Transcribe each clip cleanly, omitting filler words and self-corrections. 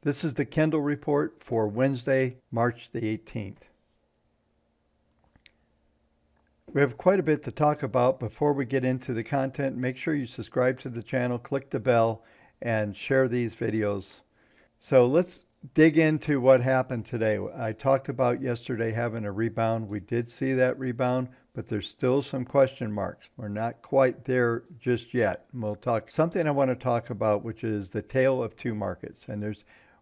This is the Kendall report for Wednesday, March the 18th. We have quite a bit to talk about. Before we get into the content, make sure you subscribe to the channel, click the bell, and share these videos. So let's dig into what happened today. I talked about yesterday having a rebound. We did see that rebound, but there's still some question marks. We're not quite there just yet. And we'll talk something I want to talk about, which is the tale of two markets. And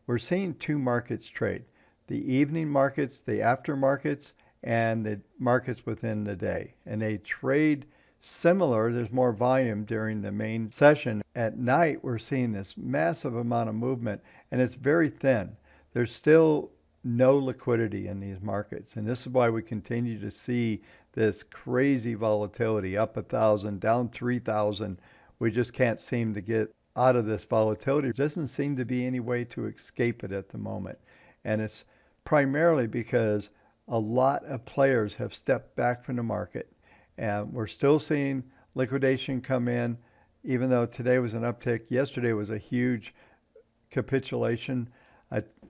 we're seeing two markets trade: the evening markets, the after markets, and the markets within the day. And they trade similar. There's more volume during the main session. At night, we're seeing this massive amount of movement, and it's very thin. There's still no liquidity in these markets, and this is why we continue to see this crazy volatility, up 1,000, down 3,000. We just can't seem to get out of this volatility. There doesn't seem to be any way to escape it at the moment, and it's primarily because a lot of players have stepped back from the market. And we're still seeing liquidation come in, even though today was an uptick. Yesterday was a huge capitulation.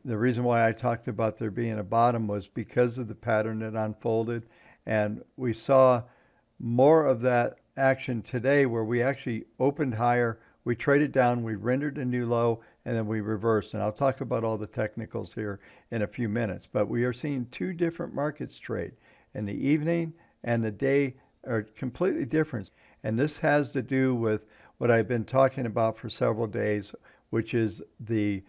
The reason why I talked about there being a bottom was because of the pattern that unfolded. And we saw more of that action today, where we actually opened higher, we traded down, we rendered a new low, and then we reversed. And I'll talk about all the technicals here in a few minutes. But we are seeing two different markets trade. In the evening and the day are completely different. And this has to do with what I've been talking about for several days, which is the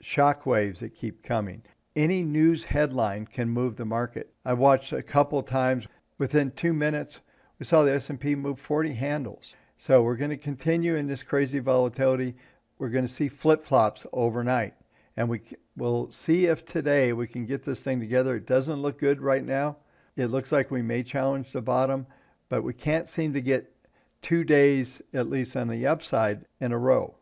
shock waves that keep coming. Any news headline can move the market. I watched a couple times. Within 2 minutes, we saw the S&P move 40 handles. So we're going to continue in this crazy volatility. We're going to see flip-flops overnight. And we'll see if today we can get this thing together. It doesn't look good right now. It looks like we may challenge the bottom, but we can't seem to get 2 days, at least on the upside, in a row.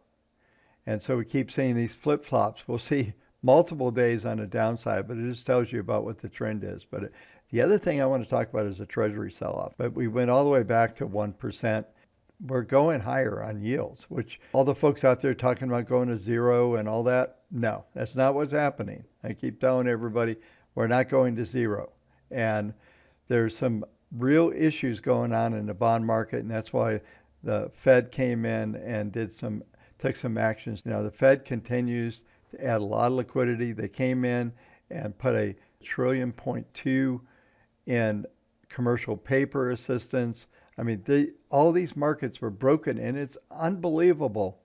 And so we keep seeing these flip-flops. We'll see multiple days on the downside, but it just tells you about what the trend is. But the other thing I want to talk about is the Treasury sell-off. But we went all the way back to 1%. We're going higher on yields, which all the folks out there talking about going to zero and all that, no, that's not what's happening. I keep telling everybody we're not going to zero. And there's some real issues going on in the bond market, and that's why the Fed came in and took some actions. The Fed continues to add a lot of liquidity. They came in and put a $1.2 trillion in commercial paper assistance. I mean, all these markets were broken, and it's unbelievable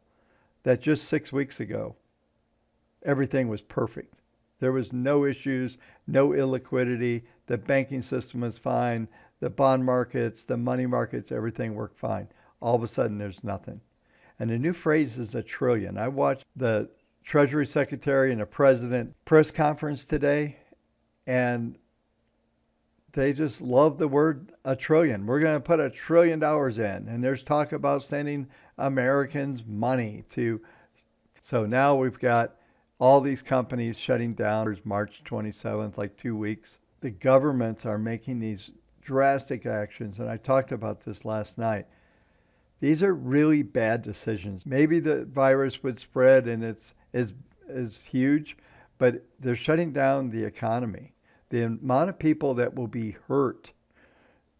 that just 6 weeks ago, everything was perfect. There was no issues, no illiquidity. The banking system was fine. The bond markets, the money markets, everything worked fine. All of a sudden, there's nothing. And the new phrase is a trillion. I watched the Treasury Secretary and the President press conference today, and they just love the word a trillion. We're going to put $1 trillion in. And there's talk about sending Americans money to. So now we've got all these companies shutting down. March 27th, like 2 weeks. The governments are making these drastic actions, and I talked about this last night. These are really bad decisions. Maybe the virus would spread and it's huge, but they're shutting down the economy. The amount of people that will be hurt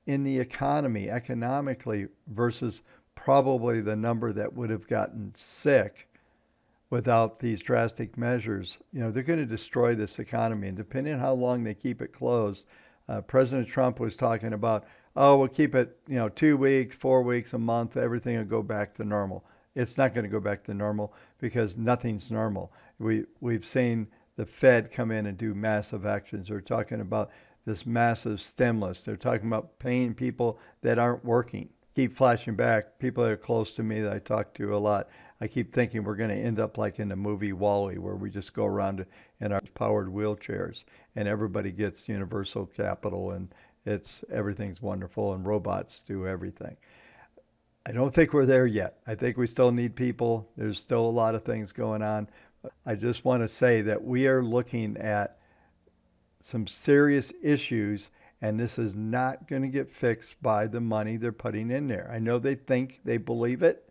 in the economy economically versus probably the number that would have gotten sick without these drastic measures, they're going to destroy this economy. And depending on how long they keep it closed, President Trump was talking about, we'll keep it, 2 weeks, 4 weeks, a month, everything will go back to normal. It's not going to go back to normal because nothing's normal. We've seen the Fed come in and do massive actions. They're talking about this massive stimulus. They're talking about paying people that aren't working. Keep flashing back. People that are close to me that I talk to a lot, I keep thinking we're going to end up like in the movie Wall-E, where we just go around in our powered wheelchairs and everybody gets universal capital and everything's wonderful and robots do everything. I don't think we're there yet. I think we still need people. There's still a lot of things going on. I just want to say that we are looking at some serious issues, and this is not going to get fixed by the money they're putting in there. I know they think they believe it,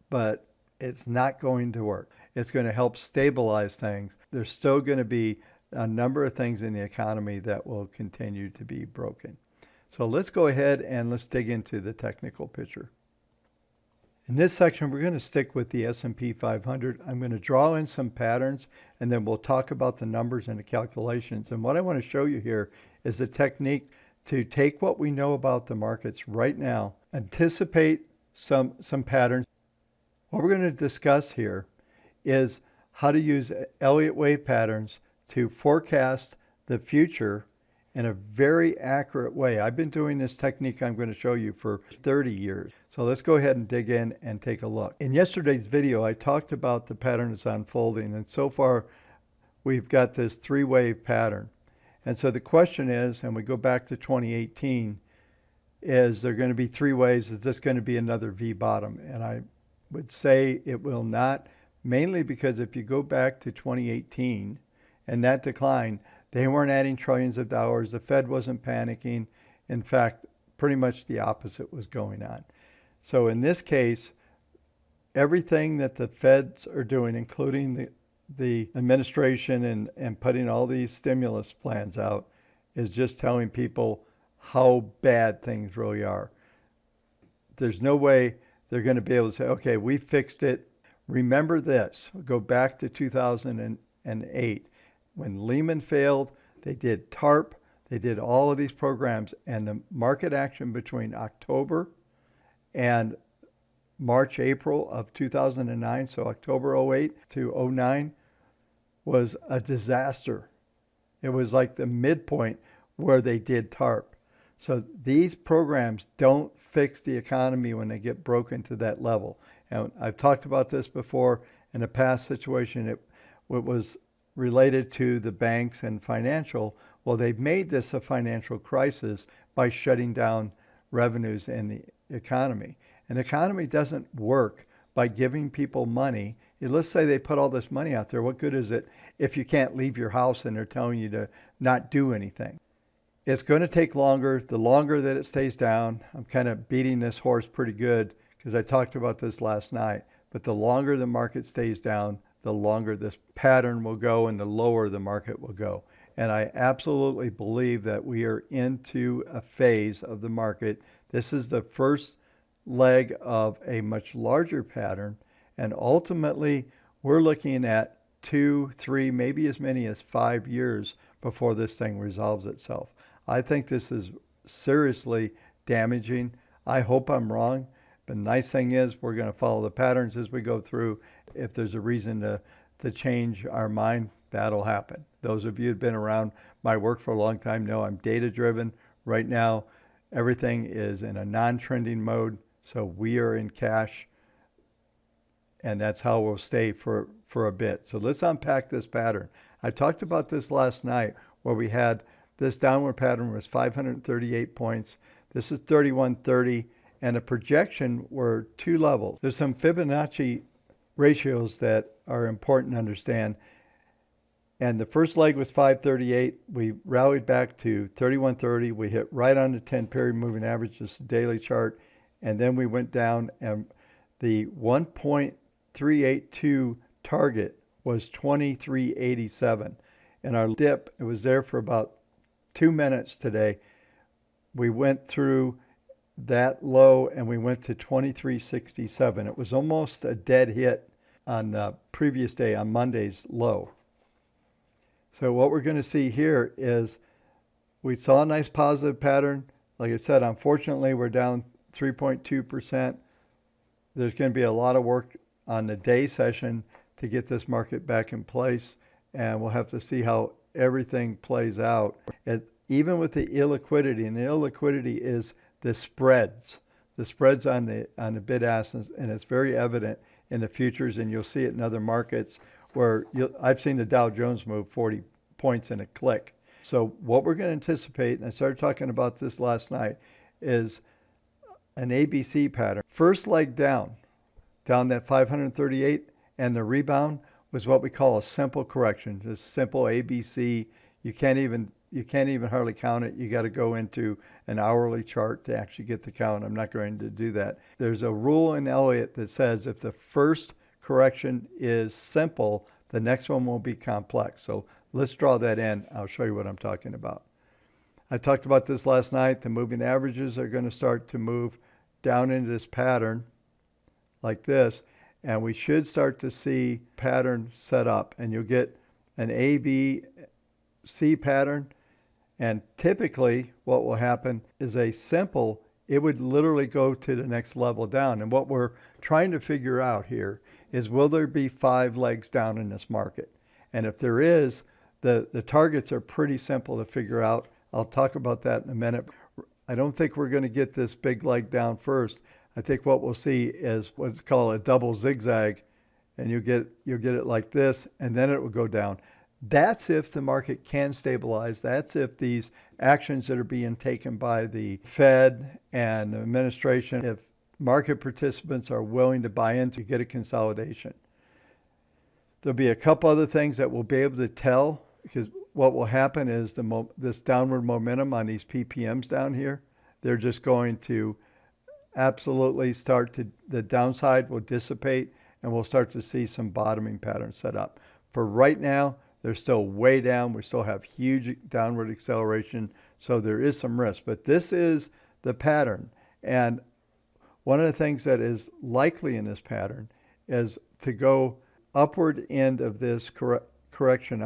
but it's not going to work. It's going to help stabilize things. There's still going to be a number of things in the economy that will continue to be broken. So let's go ahead and let's dig into the technical picture. In this section, we're going to stick with the S&P 500. I'm going to draw in some patterns, and then we'll talk about the numbers and the calculations. And what I want to show you here is a technique to take what we know about the markets right now, anticipate some patterns. What we're going to discuss here is how to use Elliott wave patterns to forecast the future in a very accurate way. I've been doing this technique I'm going to show you for 30 years. So let's go ahead and dig in and take a look. In yesterday's video, I talked about the pattern that's unfolding, and so far we've got this three-wave pattern. And so the question is, and we go back to 2018, is there going to be three waves? Is this going to be another V bottom? And I would say it will not, mainly because if you go back to 2018 and that decline, they weren't adding trillions of dollars. The Fed wasn't panicking. In fact, pretty much the opposite was going on. So in this case, everything that the Feds are doing, including the administration and putting all these stimulus plans out, is just telling people how bad things really are. There's no way they're going to be able to say, okay, we fixed it. Remember this. Go back to 2008. When Lehman failed, they did TARP, they did all of these programs, and the market action between October and March, April of 2009, so October 08 to 09, was a disaster. It was like the midpoint where they did TARP. So these programs don't fix the economy when they get broken to that level. And I've talked about this before. In a past situation, it was related to the banks and financial. Well, they've made this a financial crisis by shutting down revenues in the economy. An economy doesn't work by giving people money. Let's say they put all this money out there. What good is it if you can't leave your house and they're telling you to not do anything? It's going to take longer. The longer that it stays down, I'm kind of beating this horse pretty good because I talked about this last night, but the longer the market stays down, the longer this pattern will go and the lower the market will go. And I absolutely believe that we are into a phase of the market. This is the first leg of a much larger pattern. And ultimately, we're looking at 2, 3, maybe as many as 5 years before this thing resolves itself. I think this is seriously damaging. I hope I'm wrong. The nice thing is we're going to follow the patterns as we go through. If there's a reason to change our mind, that'll happen. Those of you who've been around my work for a long time know I'm data driven. Right now, everything is in a non-trending mode. So we are in cash, and that's how we'll stay for a bit. So let's unpack this pattern. I talked about this last night where we had this downward pattern was 538 points. This is 3130. And a projection were two levels. There's some Fibonacci ratios that are important to understand. And the first leg was 538. We rallied back to 3130. We hit right on the 10-period moving average, just a daily chart. And then we went down, and the 1.382 target was 2387. And our dip, it was there for about 2 minutes today. We went through that low and we went to 2367. It was almost a dead hit on the previous day, on Monday's low. So what we're going to see here is we saw a nice positive pattern. Like I said, unfortunately, we're down 3.2%. There's going to be a lot of work on the day session to get this market back in place, and we'll have to see how everything plays out. Even with the illiquidity, and the illiquidity is the spreads on the bid-ask, and it's very evident in the futures, and you'll see it in other markets where I've seen the Dow Jones move 40 points in a click. So what we're going to anticipate, and I started talking about this last night, is an ABC pattern. First leg down that 538, and the rebound was what we call a simple correction, just simple ABC. You can't even hardly count it. You got to go into an hourly chart to actually get the count. I'm not going to do that. There's a rule in Elliott that says if the first correction is simple, the next one will be complex. So let's draw that in. I'll show you what I'm talking about. I talked about this last night. The moving averages are going to start to move down into this pattern like this, and we should start to see pattern set up, and you'll get an A, B, C pattern. And typically what will happen is it would literally go to the next level down. And what we're trying to figure out here is, will there be 5 legs down in this market? And if there is, the targets are pretty simple to figure out. I'll talk about that in a minute. I don't think we're going to get this big leg down first. I think what we'll see is what's called a double zigzag, and you'll get it like this, and then it will go down. That's if the market can stabilize. That's if these actions that are being taken by the Fed and the administration, if market participants are willing to buy in to get a consolidation. There'll be a couple other things that we'll be able to tell, because what will happen is this downward momentum on these PPMs down here, they're just going to absolutely the downside will dissipate, and we'll start to see some bottoming patterns set up. For right now, they're still way down. We still have huge downward acceleration, so there is some risk. But this is the pattern. And one of the things that is likely in this pattern is to go upward end of this upward correction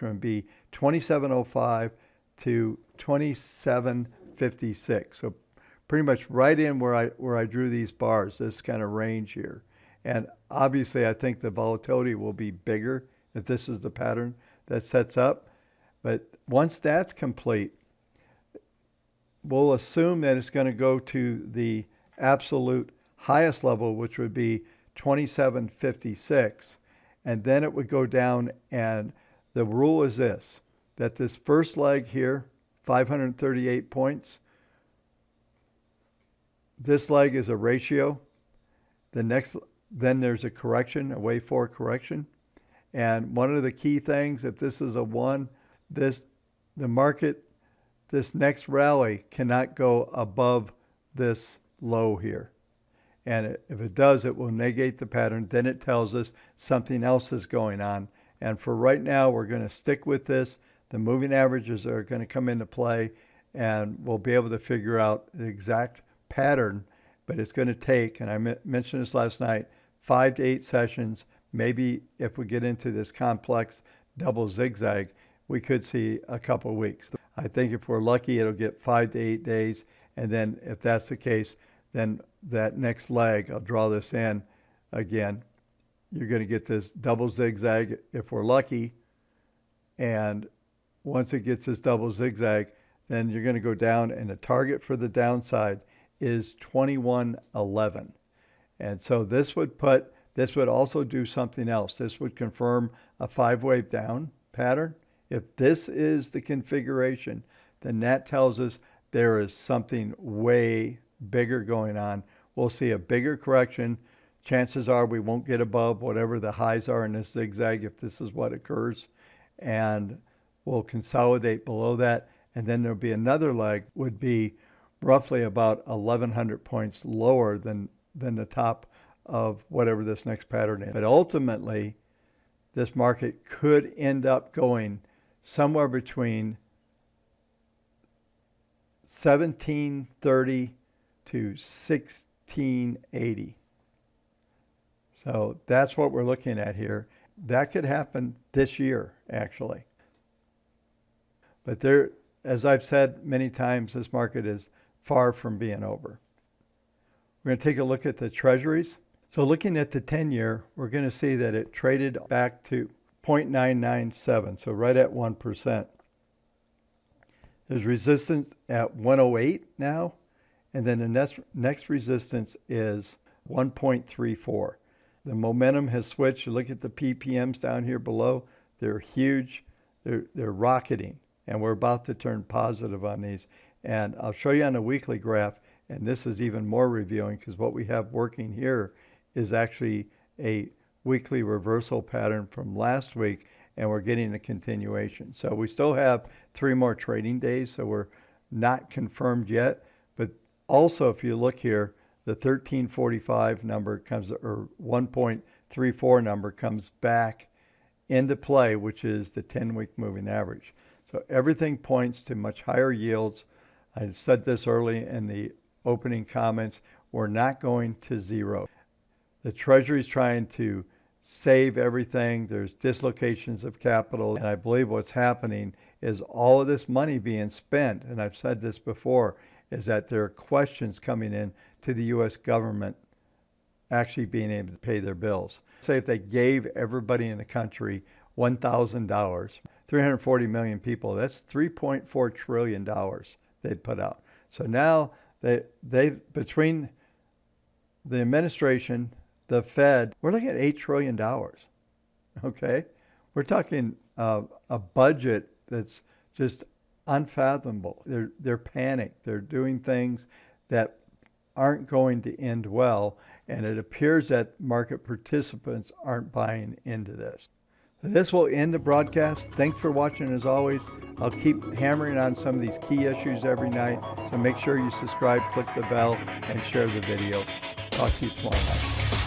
would be 2705 to 2756. So pretty much right in where I drew these bars, this kind of range here. And obviously, I think the volatility will be bigger if this is the pattern that sets up. But once that's complete, we'll assume that it's going to go to the absolute highest level, which would be 2756. And then it would go down, and the rule is this, that this first leg here, 538 points, this leg is a ratio. Then there's a correction, a wave 4 correction. And one of the key things, if this is a 1, the market, this next rally cannot go above this low here. And if it does, it will negate the pattern. Then it tells us something else is going on. And for right now, we're going to stick with this. The moving averages are going to come into play, and we'll be able to figure out the exact pattern. But it's going to take, and I mentioned this last night, 5 to 8 sessions. Maybe if we get into this complex double zigzag, we could see a couple of weeks. I think if we're lucky, it'll get 5 to 8 days. And then if that's the case, then that next leg, I'll draw this in again. You're going to get this double zigzag if we're lucky. And once it gets this double zigzag, then you're going to go down, and the target for the downside is 2111. And so this would also do something else. This would confirm a 5-wave down pattern. If this is the configuration, then that tells us there is something way bigger going on. We'll see a bigger correction. Chances are we won't get above whatever the highs are in this zigzag if this is what occurs. And we'll consolidate below that. And then there'll be another leg, would be roughly about 1,100 points lower than the top of whatever this next pattern is. But ultimately, this market could end up going somewhere between 1730 to 1680. So that's what we're looking at here. That could happen this year, actually. But there, as I've said many times, this market is far from being over. We're going to take a look at the treasuries. So looking at the 10-year, we're going to see that it traded back to 0.997, so right at 1%. There's resistance at 108 now, and then the next resistance is 1.34. The momentum has switched. You look at the PPMs down here below. They're huge. They're rocketing, and we're about to turn positive on these. And I'll show you on a weekly graph, and this is even more revealing because what we have working here is actually a weekly reversal pattern from last week, and we're getting a continuation. So we still have 3 more trading days, so we're not confirmed yet. But also, if you look here, the 1345 number comes, or 0.34 number comes back into play, which is the 10-week moving average. So everything points to much higher yields. I said this early in the opening comments. We're not going to zero. The Treasury's trying to save everything. There's dislocations of capital. And I believe what's happening is all of this money being spent, and I've said this before, is that there are questions coming in to the U.S. government actually being able to pay their bills. Say if they gave everybody in the country $1,000, 340 million people, that's $3.4 trillion they'd put out. So now they've between the administration, the Fed, we're looking at $8 trillion, okay? We're talking a budget that's just unfathomable. They're panicked. They're doing things that aren't going to end well, and it appears that market participants aren't buying into this. This will end the broadcast. Thanks for watching as always. I'll keep hammering on some of these key issues every night, so make sure you subscribe, click the bell, and share the video. Talk to you tomorrow night.